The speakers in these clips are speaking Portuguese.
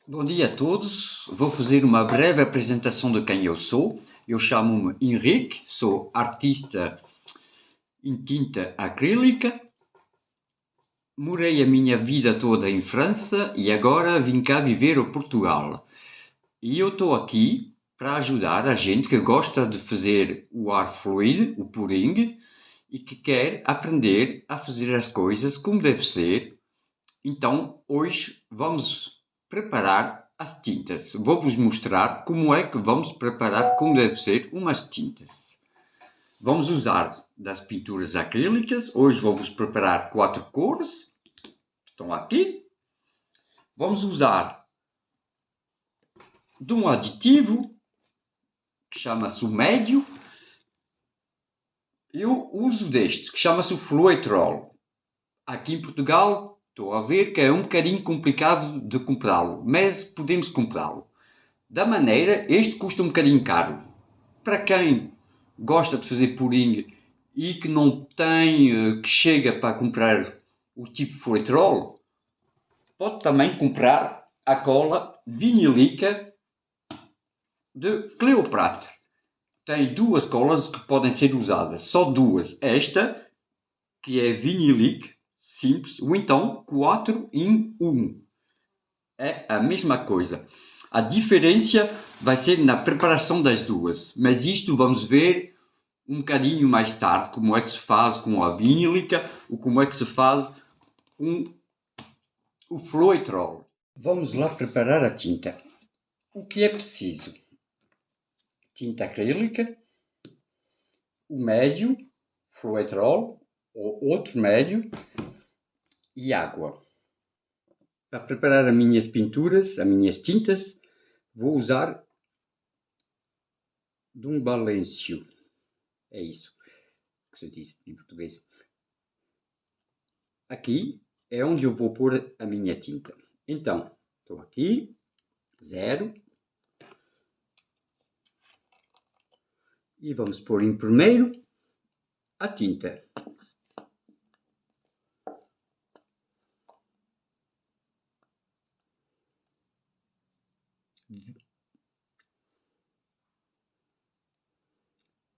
Bom dia a todos. Vou fazer uma breve apresentação de quem eu sou. Eu chamo-me Henrique, sou artista em tinta acrílica. Morei a minha vida toda em França e agora vim cá viver a Portugal. E eu estou aqui para ajudar a gente que gosta de fazer o art fluid, o pouring, e que quer aprender a fazer as coisas como deve ser. Então, hoje vamos preparar as tintas. Vou-vos mostrar como é que vamos preparar, como deve ser, umas tintas. Vamos usar das pinturas acrílicas. Hoje vou-vos preparar 4 cores. Estão aqui. Vamos usar de um aditivo que chama-se o médio. Eu uso deste, que chama-se o Fluetrol. Aqui em Portugal estou a ver que é um bocadinho complicado de comprá-lo, mas podemos comprá-lo. Da maneira, este custa um bocadinho caro. Para quem gosta de fazer pouring e que não tem, que chega para comprar o tipo Fluetrol, pode também comprar a cola vinílica de Cleopatra. Tem duas colas que podem ser usadas, só duas. Esta, que é vinílica, simples, ou então 4 em 1. É a mesma coisa. A diferença vai ser na preparação das duas, mas isto vamos ver um bocadinho mais tarde, como é que se faz com a vinílica ou como é que se faz com o Fluetrol. Vamos lá preparar a tinta. O que é preciso? Tinta acrílica, o médio, Fluetrol, ou outro médio, e água. Para preparar as minhas pinturas, as minhas tintas, vou usar de um Valêncio. É isso que se diz em português. Aqui é onde eu vou pôr a minha tinta. Então, estou aqui, 0. E vamos pôr em primeiro a tinta.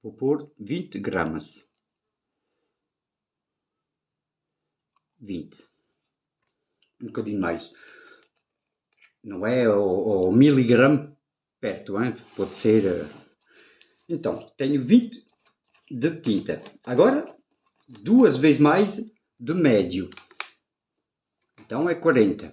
Vou pôr 20 gramas. 20. Um bocadinho mais. Não é o miligrama perto, hein? Pode ser. Então, tenho 20 de tinta. Agora, 2 vezes mais de médio. Então é 40.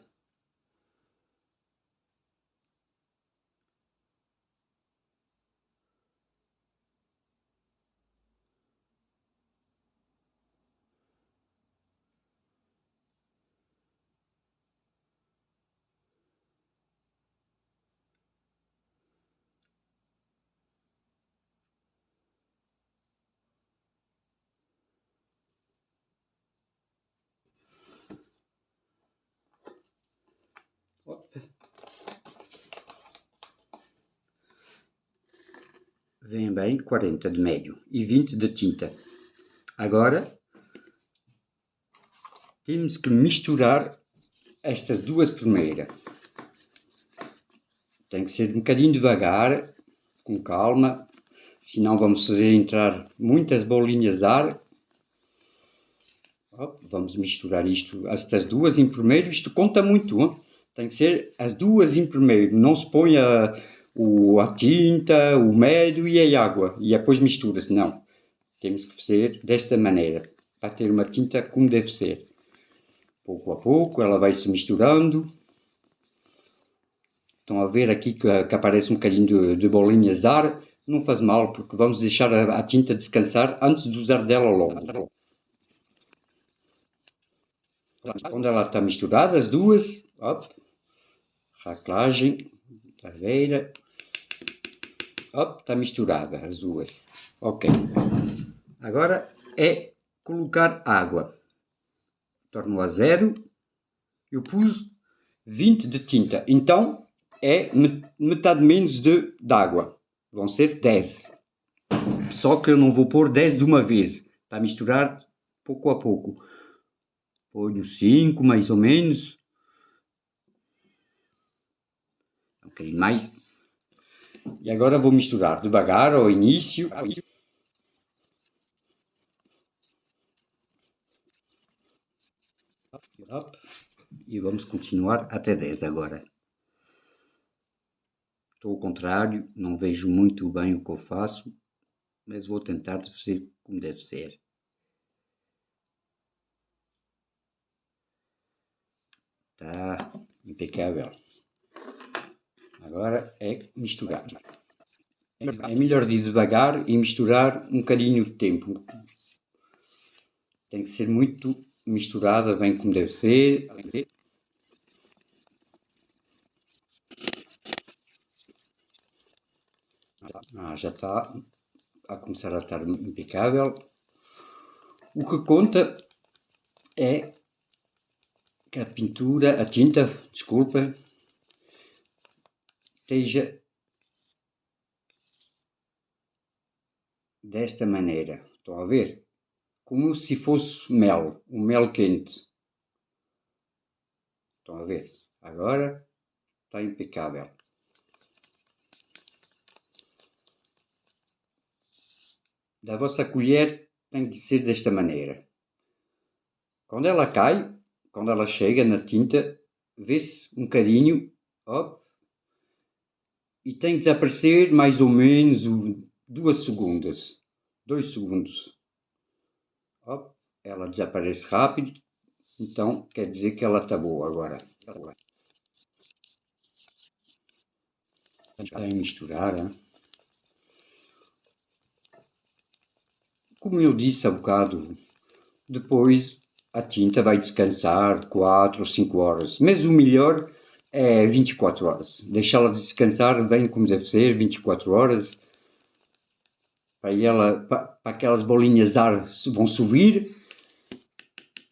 Vem bem 40 de médio e 20 de tinta. Agora temos que misturar estas duas primeiras. Tem que ser um bocadinho devagar, com calma, senão vamos fazer entrar muitas bolinhas de ar. Vamos misturar isto, estas duas em primeiro, isto conta muito, hein? Tem que ser as duas em primeiro, não se põe a tinta, o médio e a água, e depois mistura-se, não. Temos que fazer desta maneira, para ter uma tinta como deve ser. Pouco a pouco ela vai se misturando. Estão a ver aqui que aparece um bocadinho de bolinhas de ar, não faz mal, porque vamos deixar a tinta descansar antes de usar dela logo. Quando ela está misturada, as duas, raclagem, caveira, está misturada as duas. Ok. Agora é colocar água. Torno a 0. Eu pus 20 de tinta, então é metade menos de água. Vão ser 10. Só que eu não vou pôr 10 de uma vez, para misturar pouco a pouco. Ponho 5 mais ou menos. um bocadinho mais. E agora vou misturar devagar ao início. E vamos continuar até 10 agora. Estou ao contrário, não vejo muito bem o que eu faço, mas vou tentar fazer como deve ser. Está impecável. Agora é misturar. É melhor ir devagar e misturar um bocadinho de tempo. Tem que ser muito misturada, bem como deve ser. Já está a começar a estar impecável. O que conta é que a pintura, a tinta, desculpa, esteja desta maneira. Estão a ver? Como se fosse mel, um mel quente. Estão a ver? Agora está impecável. Da vossa colher tem que ser desta maneira. Quando ela cai, quando ela chega na tinta, vê-se um bocadinho, ó, e tem que desaparecer mais ou menos 2 segundos. 2 segundos. Ó, ela desaparece rápido, então quer dizer que ela está boa agora. Vai misturar, hein? Como eu disse há bocado, depois a tinta vai descansar 4 ou 5 horas, mas o melhor é 24 horas. Deixá-la descansar bem como deve ser, 24 horas, para aquelas bolinhas de ar vão subir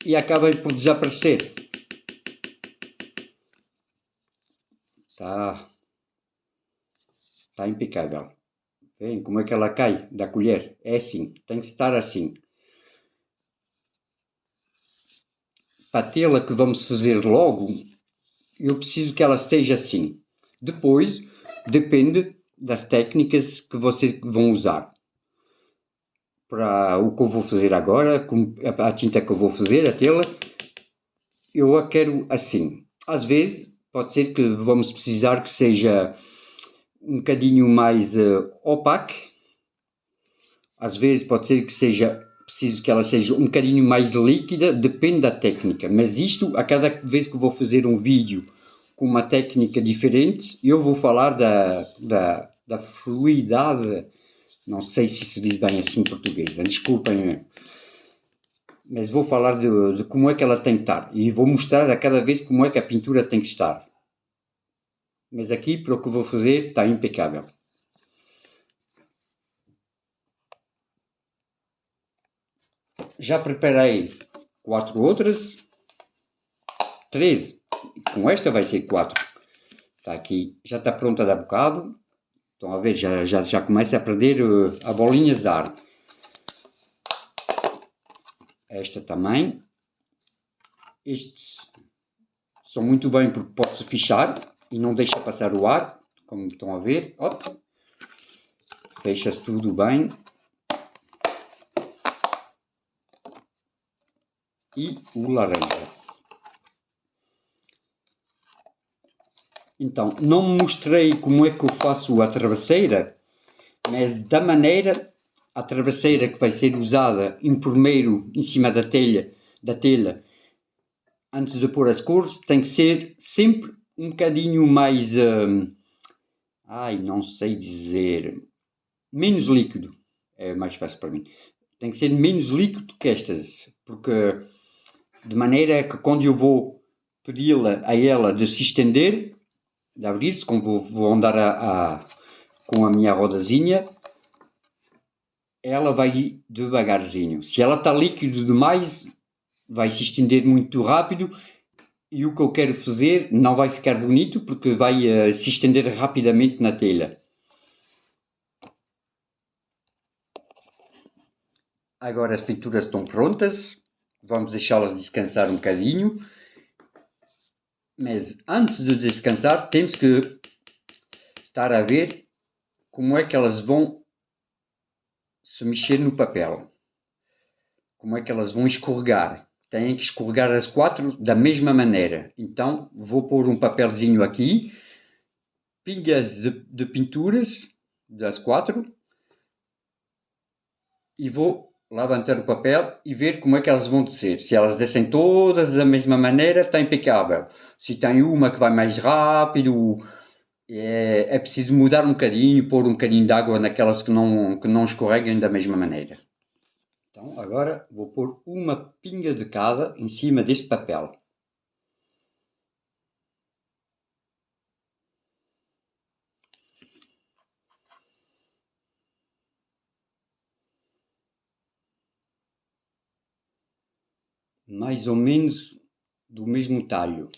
e acabam por desaparecer. Está impecável. Veem como é que ela cai da colher? É assim, tem que estar assim. Para a tela que vamos fazer logo, eu preciso que ela esteja assim. Depois, depende das técnicas que vocês vão usar. Para o que eu vou fazer agora, a tinta que eu vou fazer, a tela, eu a quero assim. Às vezes, pode ser que vamos precisar que seja um bocadinho mais opaco. Às vezes pode ser que seja preciso que ela seja um bocadinho mais líquida, depende da técnica. Mas isto, a cada vez que vou fazer um vídeo com uma técnica diferente, eu vou falar da fluidade, não sei se se diz bem assim em português, desculpem, mas vou falar de como é que ela tem que estar. E vou mostrar a cada vez como é que a pintura tem que estar. Mas aqui, para o que vou fazer, está impecável. Já preparei 4 outras, 13, com esta vai ser 4. Está aqui, já está pronta de há bocado. Estão a ver, já começa a perder a bolinhas de ar. Esta também. Estes são muito bem porque pode-se fechar e não deixa passar o ar, como estão a ver. Fecha-se tudo bem. E o laranja. Então, não mostrei como é que eu faço a travesseira, mas da maneira, a travesseira que vai ser usada em primeiro em cima da telha, antes de pôr as cores, tem que ser sempre um bocadinho mais, não sei dizer, menos líquido, é mais fácil para mim. Tem que ser menos líquido que estas, porque de maneira que quando eu vou pedi-la a ela de se estender, de abrir-se, como vou andar com a minha rodazinha, ela vai ir devagarzinho. Se ela está líquido demais, vai se estender muito rápido e o que eu quero fazer não vai ficar bonito porque vai se estender rapidamente na telha. Agora as pinturas estão prontas, vamos deixá-las descansar um bocadinho, mas antes de descansar temos que estar a ver como é que elas vão se mexer no papel. Como é que elas vão escorregar. Têm que escorregar as 4 da mesma maneira. Então vou pôr um papelzinho aqui, pingas de pinturas das 4 e vou levantar o papel e ver como é que elas vão descer. Se elas descem todas da mesma maneira, está impecável. Se tem uma que vai mais rápido, é preciso mudar um bocadinho, pôr um bocadinho de água naquelas que não escorreguem da mesma maneira. Então agora vou pôr uma pinga de cada em cima deste papel. Mais ou menos do mesmo talho.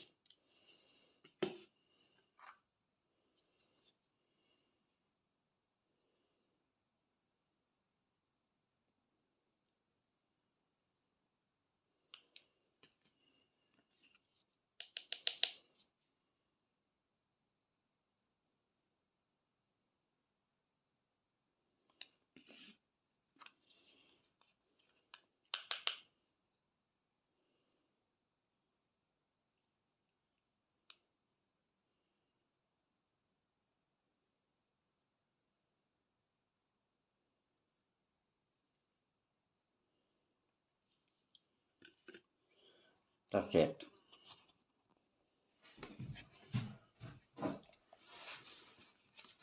Está certo.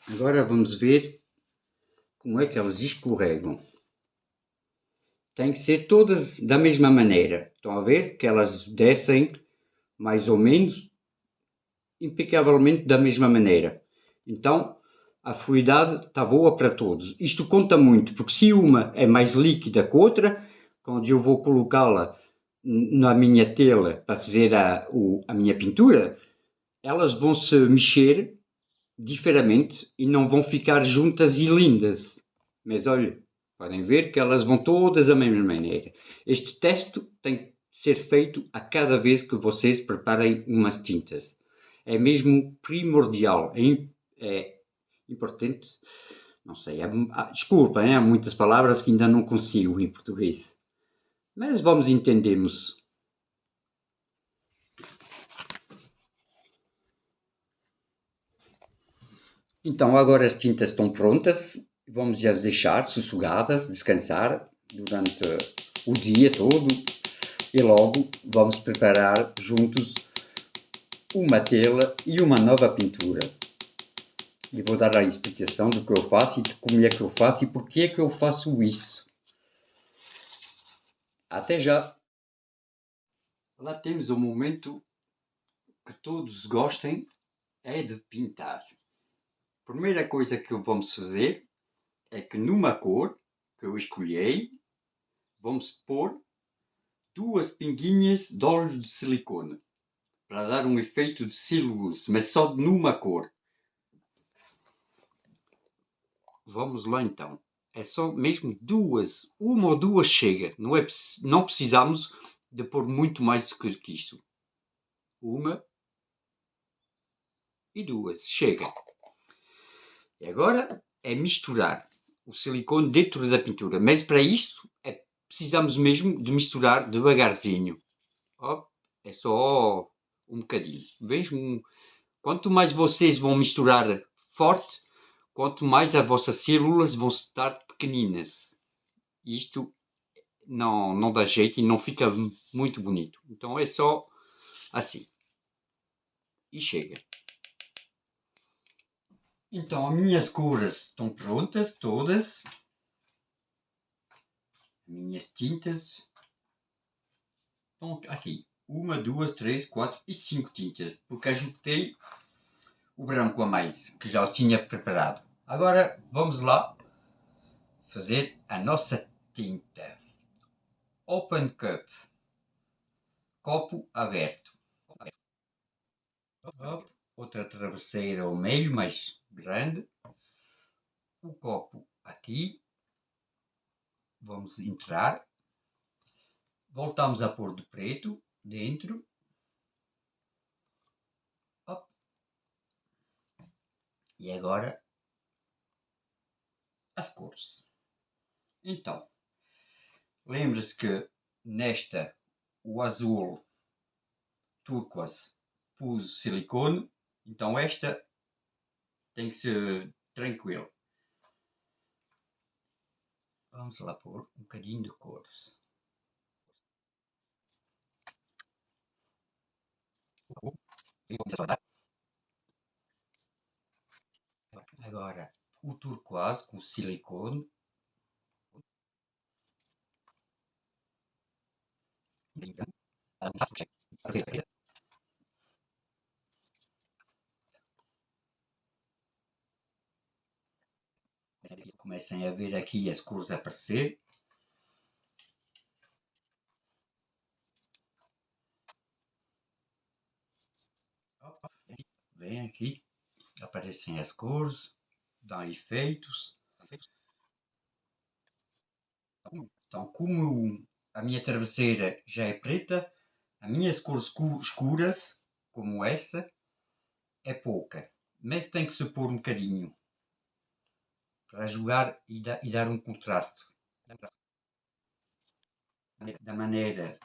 Agora vamos ver como é que elas escorregam. Tem que ser todas da mesma maneira. Estão a ver que elas descem mais ou menos impecavelmente da mesma maneira. Então a fluidade está boa para todos. Isto conta muito, porque se uma é mais líquida que outra, quando eu vou colocá-la na minha tela para fazer a minha pintura, elas vão se mexer diferente e não vão ficar juntas e lindas. Mas olha, podem ver que elas vão todas da mesma maneira. Este teste tem que ser feito a cada vez que vocês preparem umas tintas. É mesmo primordial, é importante. Não sei, desculpem, há muitas palavras que ainda não consigo em português. Mas vamos entendermos. Então agora as tintas estão prontas, vamos as deixar sossegadas, descansar durante o dia todo e logo vamos preparar juntos uma tela e uma nova pintura. E vou dar a explicação do que eu faço e de como é que eu faço e porque é que eu faço isso. Até já! Lá temos o momento que todos gostem, é de pintar. A primeira coisa que vamos fazer é que numa cor que eu escolhi, vamos pôr 2 pinguinhas de óleo de silicone para dar um efeito de celulose, mas só numa cor. Vamos lá então. É só mesmo 2, uma ou 2 chega. Não precisamos de pôr muito mais do que isto. 1 e 2, chega. E agora é misturar o silicone dentro da pintura, mas para isto precisamos mesmo de misturar devagarzinho. É só um bocadinho. Vejam, quanto mais vocês vão misturar forte, quanto mais as vossas células vão estar pequeninas. Isto não dá jeito e não fica muito bonito. Então é só assim. E chega. Então as minhas cores estão prontas, todas. Minhas tintas estão aqui. 1, 2, 3, 4 e 5 tintas. Porque ajuntei o branco a mais, que já o tinha preparado. Agora vamos lá fazer a nossa tinta. Open Cup. Copo aberto. Outra travesseira ao meio, mais grande. O copo aqui. Vamos entrar. Voltamos a pôr de preto dentro. E agora as cores. Então, lembre-se que nesta o azul turquoise pus silicone, então esta tem que ser tranquilo. Vamos lá pôr um bocadinho de cores. Agora o turquoise com silicone. Comecem a ver aqui as cores aparecer. Vem aqui, aparecem as cores, dão efeitos. Então, como a minha travesseira já é preta, as minhas cores escuras, como esta, é pouca. Mas tem que se pôr um bocadinho para jogar e dar um contraste. Da maneira,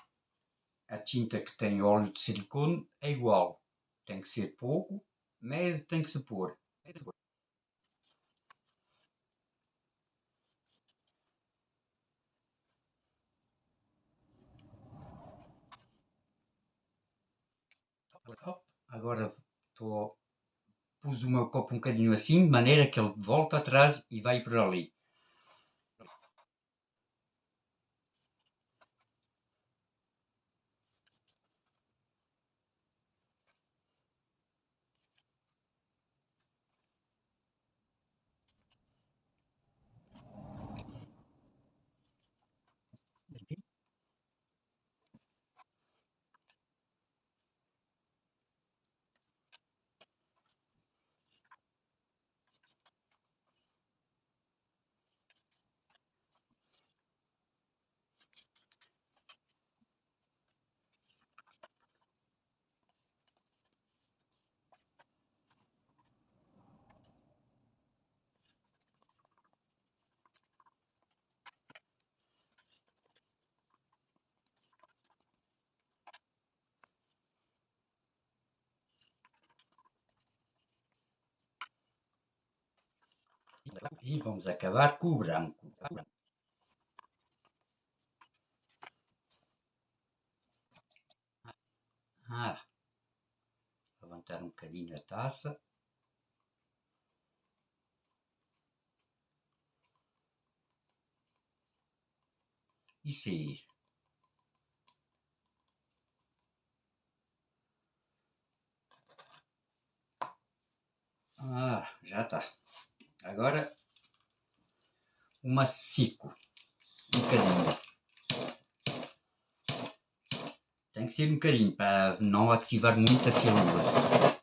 a tinta que tem óleo de silicone é igual. Tem que ser pouco, mas tem que se pôr. Agora pus o meu copo um bocadinho assim, de maneira que ele volta atrás e vai por ali. E vamos acabar com o branco. Levantar um bocadinho a taça. E sair. Já está. Agora o macico. Um bocadinho. Tem que ser um bocadinho para não ativar muito a celulose.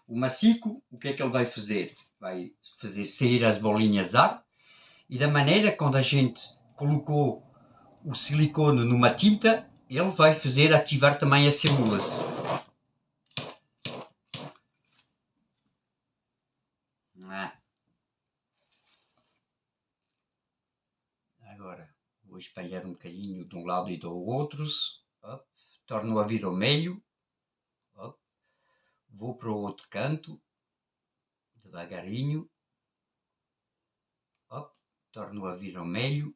O macico, o que é que ele vai fazer? Vai fazer sair as bolinhas de ar e da maneira quando a gente colocou o silicone numa tinta, ele vai fazer ativar também a celulose. Agora vou espalhar um bocadinho de um lado e do outro. Torno a vir ao meio. Vou para o outro canto, devagarinho. Torno a vir ao meio.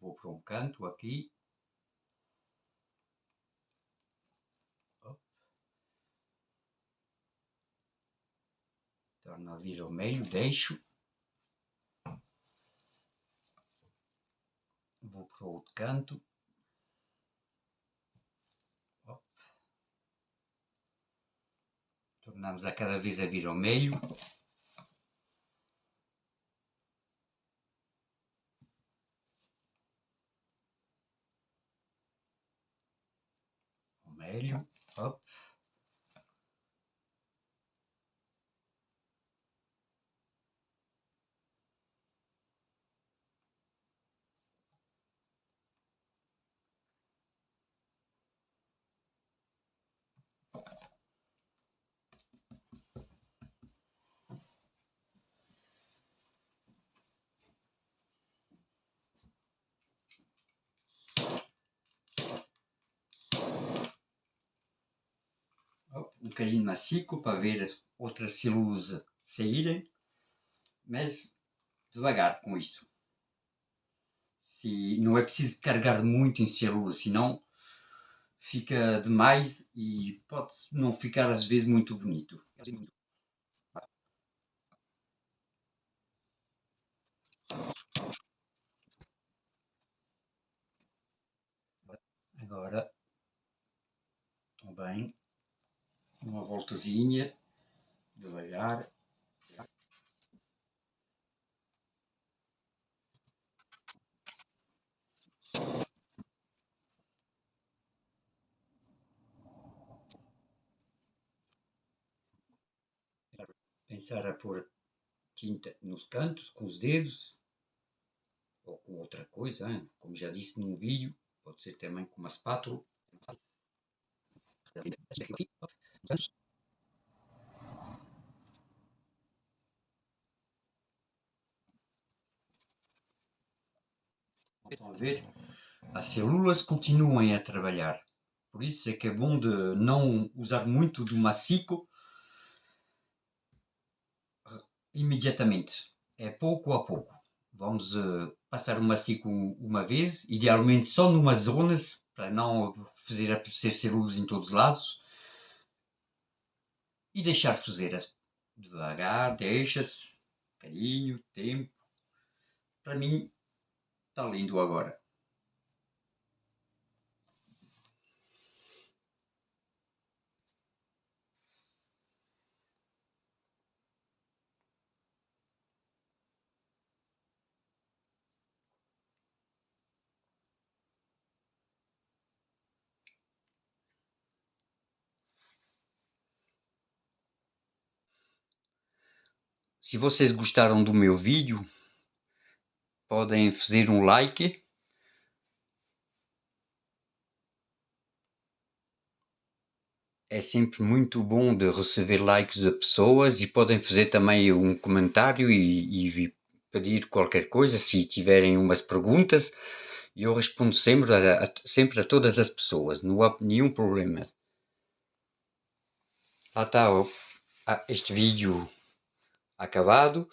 Vou para um canto aqui. Torno a vir ao meio, deixo. Vou para o outro canto. Tornamos a cada vez a vir ao meio. Ao meio. um bocadinho macio para ver outra celulose saírem, mas devagar com isso. Não é preciso carregar muito em celulose, senão fica demais e pode não ficar às vezes muito bonito. Agora, também, uma voltazinha, devagar. Pensar a pôr tinta nos cantos, com os dedos, ou com outra coisa, hein? Como já disse num vídeo, pode ser também com uma espátula. Estão a ver? As células continuam a trabalhar. Por isso é que é bom de não usar muito do macico imediatamente. É pouco a pouco. Vamos passar o macico uma vez, idealmente só numas zonas, para não fazer aparecer células em todos os lados. E deixar fazer devagar, deixa-se, um bocadinho, tempo. Para mim, está lindo agora. Se vocês gostaram do meu vídeo, podem fazer um like. É sempre muito bom de receber likes de pessoas e podem fazer também um comentário e pedir qualquer coisa se tiverem umas perguntas. Eu respondo sempre a todas as pessoas, não há nenhum problema. Lá está este vídeo acabado.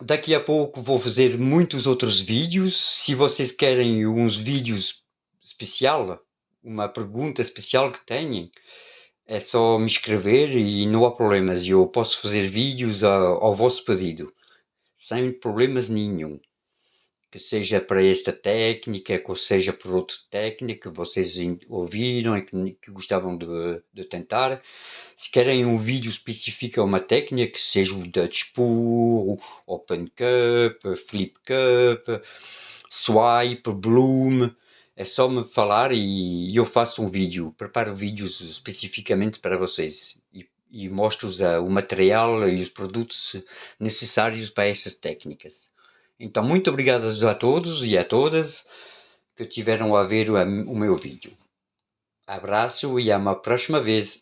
Daqui a pouco vou fazer muitos outros vídeos. Se vocês querem uns vídeos especial, uma pergunta especial que tenham, é só me escrever e não há problemas. Eu posso fazer vídeos ao vosso pedido, sem problemas nenhum. Que seja para esta técnica, que seja por outra técnica que vocês ouviram e que gostavam de tentar. Se querem um vídeo específico a uma técnica, que seja o Dutch Pull, Open Cup, Flip Cup, Swipe, Bloom, é só me falar e eu faço um vídeo, preparo vídeos especificamente para vocês e mostro-vos o material e os produtos necessários para estas técnicas. Então, muito obrigado a todos e a todas que tiveram a ver o meu vídeo. Abraço e a uma próxima vez.